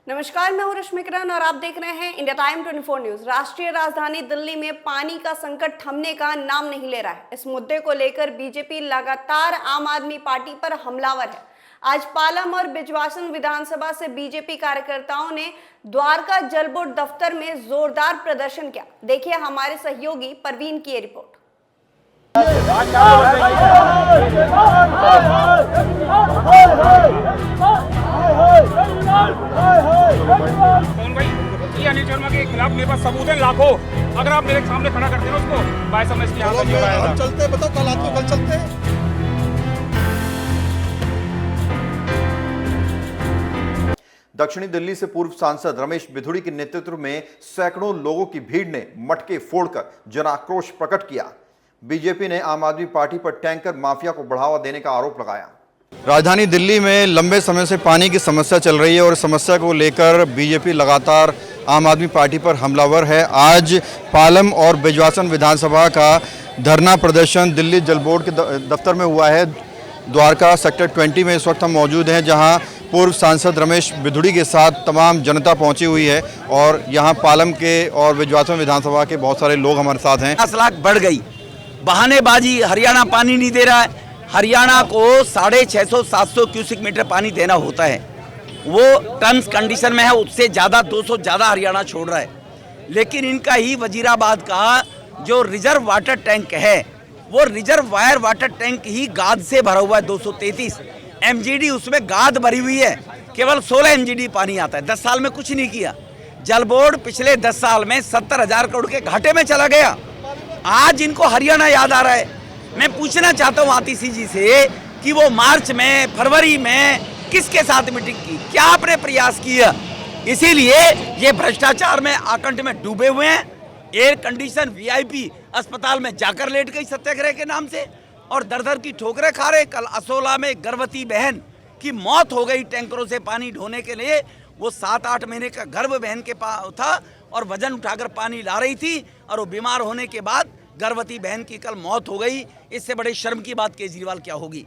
नमस्कार, मैं हूं रश्मि किरण और आप देख रहे हैं इंडिया टाइम 24 न्यूज। राष्ट्रीय राजधानी दिल्ली में पानी का संकट थमने का नाम नहीं ले रहा है। इस मुद्दे को लेकर बीजेपी लगातार आम आदमी पार्टी पर हमलावर है। आज पालम और बिजवासन विधानसभा से बीजेपी कार्यकर्ताओं ने द्वारका जल बोर्ड दफ्तर में जोरदार प्रदर्शन किया। देखिए हमारे सहयोगी परवीन की रिपोर्ट। कौन भाई? ये अनिल शर्मा के खिलाफ मेरे पास सबूत है लाखों। अगर आप मेरे सामने खड़ा करते हैं उसको, भाई साहब इसकी यहाँ नहीं हो पाएगा। चलते बताओ, कल आते हो, कल चलते हैं। दक्षिणी दिल्ली से पूर्व सांसद रमेश बिधूड़ी के नेतृत्व में सैकड़ों लोगों की भीड़ ने मटके फोड़कर जन आक्रोश प्रकट किया। बीजेपी ने आम आदमी पार्टी पर टैंकर माफिया को बढ़ावा देने का आरोप लगाया। राजधानी दिल्ली में लंबे समय से पानी की समस्या चल रही है और समस्या को लेकर बीजेपी लगातार आम आदमी पार्टी पर हमलावर है। आज पालम और बिजवासन विधानसभा का धरना प्रदर्शन दिल्ली जल बोर्ड के दफ्तर में हुआ है। द्वारका सेक्टर 20 में इस वक्त हम मौजूद हैं, जहां पूर्व सांसद रमेश बिधूड़ी के साथ तमाम जनता पहुंची हुई है और यहां पालम के और बिजवासन विधानसभा के बहुत सारे लोग हमारे साथ हैं। 10 लाख बढ़ गई, बहानेबाजी। हरियाणा पानी नहीं दे रहा है। हरियाणा को 650-700 क्यूसिक मीटर पानी देना होता है, वो टन्स कंडीशन में है, उससे ज़्यादा 200 ज़्यादा हरियाणा छोड़ रहा है। लेकिन इनका ही वजीराबाद का जो रिजर्व वाटर टैंक है, वो रिजर्वायर वाटर टैंक ही गाद से भरा हुआ है। 233 MGD उसमें गाद भरी हुई है, केवल 16 MGD पानी आता है। 10 साल में कुछ नहीं किया। जल बोर्ड पिछले 10 साल में 70,000 करोड़ के घाटे में चला गया। आज इनको हरियाणा याद आ रहा है। मैं पूछना चाहता हूँ आतिशी जी से कि वो मार्च में, फरवरी में किसके साथ मीटिंग की, क्या आपने प्रयास किया? इसीलिए ये भ्रष्टाचार में आकंठ में डूबे हुए हैं। एयर कंडीशन VIP अस्पताल में जाकर लेट गई सत्याग्रह के नाम से और दर दर की ठोकरें खा रहे। कल असोला में गर्भवती बहन की मौत हो गई टैंकरों से पानी ढोने के लिए। वो 7-8 महीने का गर्भ बहन के पास था और वजन उठाकर पानी ला रही थी और वो बीमार होने के बाद गर्भवती बहन की कल मौत हो गई। इससे बड़े शर्म की बात केजरीवाल क्या होगी?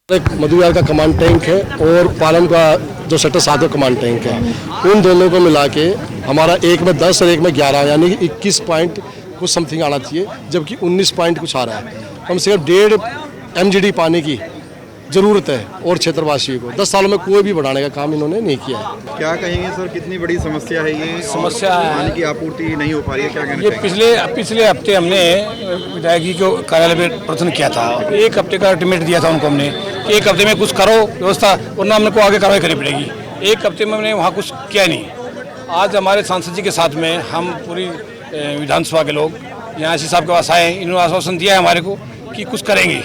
एक मधुयार का कमांड टैंक है और पालम का जो सेक्टर 7 का कमांड टैंक है। उन दोनों को मिला के हमारा एक में 10 और एक में 11 यानी कि 21 पॉइंट कुछ समथिंग आना चाहिए, जबकि 19 पॉइंट कुछ आ रहा है। कम से कम 1.5 MGD पानी की ज़रूरत है और क्षेत्रवासियों को 10 सालों में कोई भी बढ़ाने का काम इन्होंने नहीं किया है। क्या कहेंगे सर, कितनी बड़ी समस्या है ये? समस्या है, पानी की आपूर्ति नहीं हो पा रही है, क्या कहना ये चाहिए? पिछले हफ्ते हमने विधायक जी को कार्यालय में प्रश्न किया था। 1 हफ्ते का अल्टीमेट दिया था उनको हमने कि 1 हफ्ते में कुछ करो व्यवस्था, वरना हमने को आगे कार्रवाई करनी पड़ेगी। 1 हफ्ते में हमने वहाँ कुछ किया नहीं। आज हमारे सांसद जी के साथ में हम पूरी विधानसभा के लोग यहाँ सी साहब के पास आए। इन्होंने आश्वासन दिया है हमारे को कि कुछ करेंगे,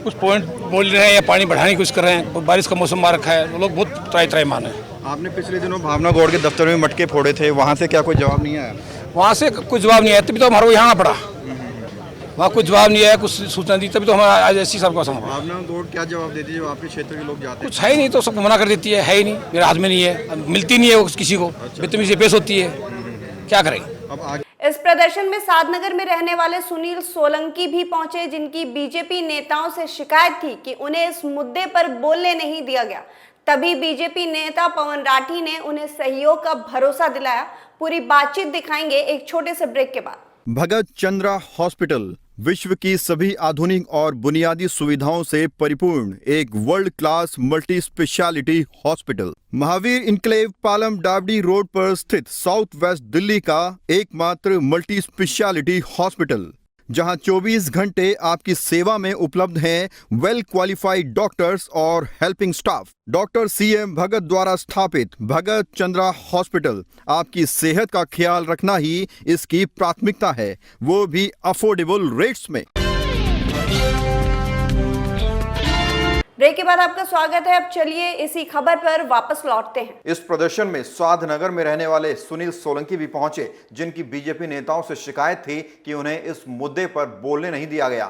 कुछ पॉइंट बोल रहे हैं या पानी बढ़ाने की कोशिश कर रहे हैं। बारिश का मौसम आ रखा है, वो लोग बहुत त्राई मान है। आपने पिछले दिनों भावना गौड़ के दफ्तर में मटके फोड़े थे, वहाँ से क्या कोई जवाब नहीं आया? वहाँ से कुछ जवाब नहीं आया, तभी तो हमारा यहाँ आना पड़ा। वहाँ कुछ जवाब नहीं आया, कुछ सूचना दी, तभी तो हमारा आज ऐसी सबका समझ। भावना गौड़ क्या जवाब देती है जब आपके क्षेत्र के लोग जाते हैं? कुछ है ही नहीं, तो सबको मना कर देती है ही नहीं, मेरे हाथ में नहीं है, मिलती नहीं है वो किसी को, बदतमीजी पेश होती है, क्या करें? अब आगे इस प्रदर्शन में साधनगर में रहने वाले सुनील सोलंकी भी पहुंचे, जिनकी बीजेपी नेताओं से शिकायत थी कि उन्हें इस मुद्दे पर बोलने नहीं दिया गया। तभी बीजेपी नेता पवन राठी ने उन्हें सहयोग का भरोसा दिलाया। पूरी बातचीत दिखाएंगे एक छोटे से ब्रेक के बाद। भगत चंद्रा हॉस्पिटल विश्व की सभी आधुनिक और बुनियादी सुविधाओं से परिपूर्ण एक world class multi specialty hospital, Mahavir enclave Palam डावडी रोड पर स्थित साउथ वेस्ट दिल्ली का एकमात्र मल्टी स्पेशलिटी हॉस्पिटल, जहां 24 घंटे आपकी सेवा में उपलब्ध हैं वेल क्वालिफाइड डॉक्टर्स और हेल्पिंग स्टाफ। डॉक्टर CM भगत द्वारा स्थापित भगत चंद्रा हॉस्पिटल आपकी सेहत का ख्याल रखना ही इसकी प्राथमिकता है, वो भी अफोर्डेबल रेट्स में। ब्रेक के बाद आपका स्वागत है। अब चलिए इसी खबर पर वापस लौटते हैं। इस प्रदर्शन में साधनगर में रहने वाले सुनील सोलंकी भी पहुंचे, जिनकी बीजेपी नेताओं से शिकायत थी कि उन्हें इस मुद्दे पर बोलने नहीं दिया गया।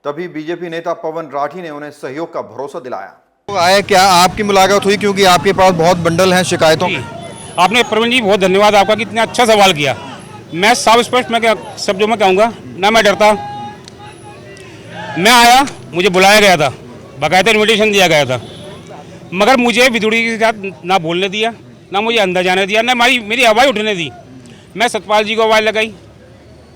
तभी बीजेपी नेता पवन राठी ने उन्हें सहयोग का भरोसा दिलाया। आए क्या आपकी मुलाकात हुई, क्योंकि आपके पास बहुत बंडल हैं शिकायतों के? आपने प्रवीण जी बहुत धन्यवाद आपका कि इतना अच्छा सवाल किया। मैं साफ स्पष्ट मैं शब्दों में कहूँगा, ना मैं डरता। मैं आया, मुझे बुलाया गया था, बाकायदा इन्विटेशन दिया गया था, मगर मुझे बिधूड़ी के साथ ना बोलने दिया, ना मुझे अंदर जाने दिया, ना मेरी आवाज़ उठने दी। मैं सतपाल जी को आवाज़ लगाई,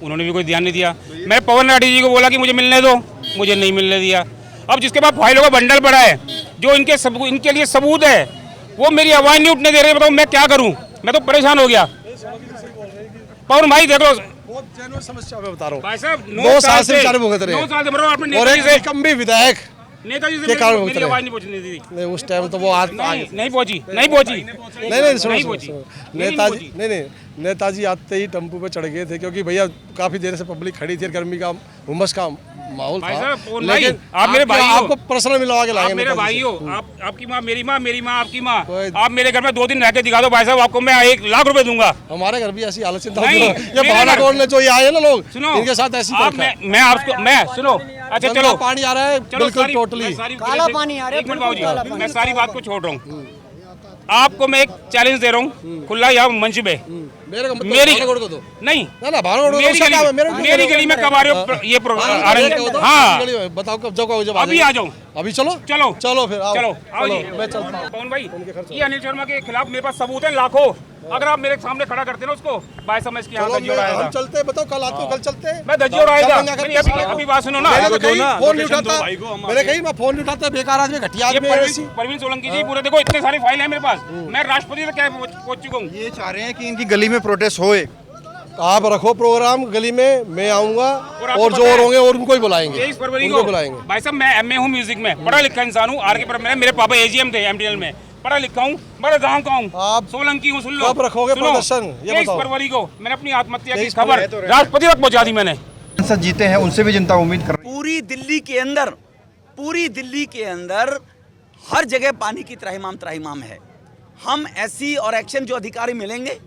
उन्होंने भी कोई ध्यान नहीं दिया। मैं पवन राठी जी को बोला कि मुझे मिलने दो, मुझे नहीं मिलने दिया। अब जिसके पास फाइलों का बंडल पड़ा है, जो इनके लिए सबूत है, वो मेरी आवाज़ नहीं उठने दे रहे। बताओ मैं क्या करूं? मैं तो परेशान हो गया। पवन भाई देख लो, बहुत जेन्युइन समस्या मैं बता रहा हूँ। भाई साहब 9 साल से बेचारे भुगत रहे हैं। 9 साल से मरो आपने और एक निकम्मी विधायक नेताजी से के कारण मेरी उतरे। आवाज़ नहीं पहुंचने दी थी। नहीं, उस टाइम तो वो आज नहीं पहुंची। नहीं सुनो नहीं सुनो पहुंची। सुनो। नहीं नेताजी पहुंची। नहीं नेताजी आते ही टेम्पू पे चढ़ गए थे, क्योंकि भैया काफी देर से पब्लिक खड़ी थी, गर्मी का उमस का माहौल भाई था। साहब, पवन भाई, लेकिन आप मेरे भाई हो। आपको पर्सनल मिलवा के आप लाएंगे। मेरे नेताजी भाई से। हो, आपकी माँ मेरी माँ, मेरी माँ आपकी माँ। कोई- आप मेरे घर में 2 दिन रह के दिखा दो भाई साहब, आपको मैं 1 लाख रुपए दूंगा। हमारे घर भी ऐसी हालत चिंता नहीं, होती है। ये मेरे बहाना घर- तोड़ने जो ये आए ना लोग, सुनो, इनके साथ ऐसी आप मैं सुनो, अच्छा गंदा चलो, पानी आ रहा है बिल्कुल टोटली। काला पानी आ रहा है, बिल्कुल मैं सारी बात को छोड़ रहा हूँ। आपको मैं एक चैलेंज दे रहा हूँ खुला, यहाँ मंच पे। मेरे को मेरी भागोड़ को दो। नहीं, ना भागोड़ मेरी गली में कब आ रहे हो? ये प्रोग्राम आ रहे हैं। हाँ, बताओ कब जब अभी आ जाओ। अभी चलो चलो चलो फिर आओ। चलो आओ जी। मैं चलता हूँ। पवन भाई, ये अनिल शर्मा के खिलाफ मेरे पास सबूत है लाखों। अगर आप मेरे सामने खड़ा करते ना उसको, भाई साहब मैं इसकी यहाँ चलो दज्जियों उड़ाया हम था। चलते हैं, बताओ कल आते हो, कल चलते हैं। मैं दज्जियों उड़ाया था। चल, नहीं, अभी बात सुनो ना। मैंने तो कहीं फोन नहीं उठाता, मैंने कहीं मैं फोन नहीं उठाता, बेकार आदमी, घटिया ये आदमी है ऐसी। परवीन सोलंकी जी, पूरे देखो इतने सारी फाइल है मेरे पास। मैं राष्ट्रपति तक क्या पहुंच चुका हूँ। ये चाह रहे हैं कि इनकी गली में प्रोटेस्ट होए। आप रखो प्रोग्राम गली में, मैं आऊंगा आपको और जो पता और है, होंगे और उनको ही बुलाएंगे। 23 फरवरी उनको को बुलाएंगे। भाई साहब मैं एमए हूँ म्यूजिक में, पढ़ा लिखा इंसान हूँ। आर के मेरे पापा एजीएम थे एमटीएल में, पढ़ा लिखा हूँ, बड़े गाँव का हूँ, आप सोलंकी हूँ। सुन लो, कब रखोगे सुनो, प्रदर्शन? ये 23 बताओ। फरवरी को मैंने अपनी आत्महत्या की 23 खबर राष्ट्रपति तक पहुँचा दी मैंने। सांसद जीते हैं, उनसे भी जनता उम्मीद कर रही है। पूरी दिल्ली के अंदर हर जगह पानी की त्राहिमाम है। हम एससी और एक्शन जो अधिकारी मिलेंगे,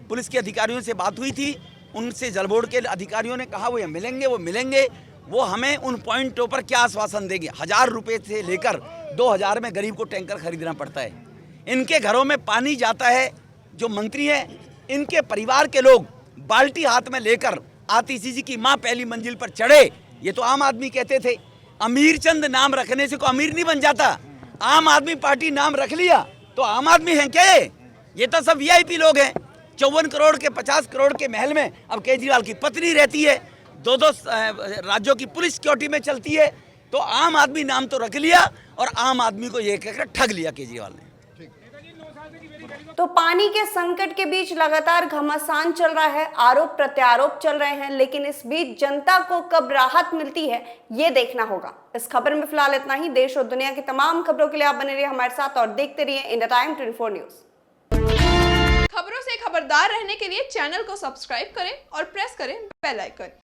पुलिस के अधिकारियों से बात हुई थी, उनसे जल बोर्ड के अधिकारियों ने कहा वो मिलेंगे। वो हमें उन पॉइंटों पर क्या आश्वासन देंगे। 1000 रुपये से लेकर 2000 में गरीब को टैंकर खरीदना पड़ता है। इनके घरों में पानी जाता है, जो मंत्री हैं इनके परिवार के लोग बाल्टी हाथ में लेकर आतिशी जी की माँ पहली मंजिल पर चढ़े। ये तो आम आदमी कहते थे, अमीर चंद नाम रखने से कोई अमीर नहीं बन जाता। आम आदमी पार्टी नाम रख लिया तो आम आदमी हैं क्या? ये तो सब वीआईपी लोग हैं। 54 करोड़ के 50 करोड़ के महल में अब केजरीवाल की पत्नी रहती है, 2 राज्यों की पुलिस सिक्योरिटी में चलती है। तो आम आदमी नाम तो रख लिया और आम आदमी को ये कहकर ठग लिया केजरीवाल ने। तो पानी के संकट के बीच लगातार घमासान चल रहा है, आरोप प्रत्यारोप चल रहे हैं, लेकिन इस बीच जनता को कब राहत मिलती है ये देखना होगा। इस खबर में फिलहाल इतना ही। देश और दुनिया की तमाम खबरों के लिए आप बने रहिए हमारे साथ और देखते रहिए इंडिया टाइम 24 न्यूज। खबरों से खबरदार रहने के लिए चैनल को सब्सक्राइब करें और प्रेस करें बेल आइकन।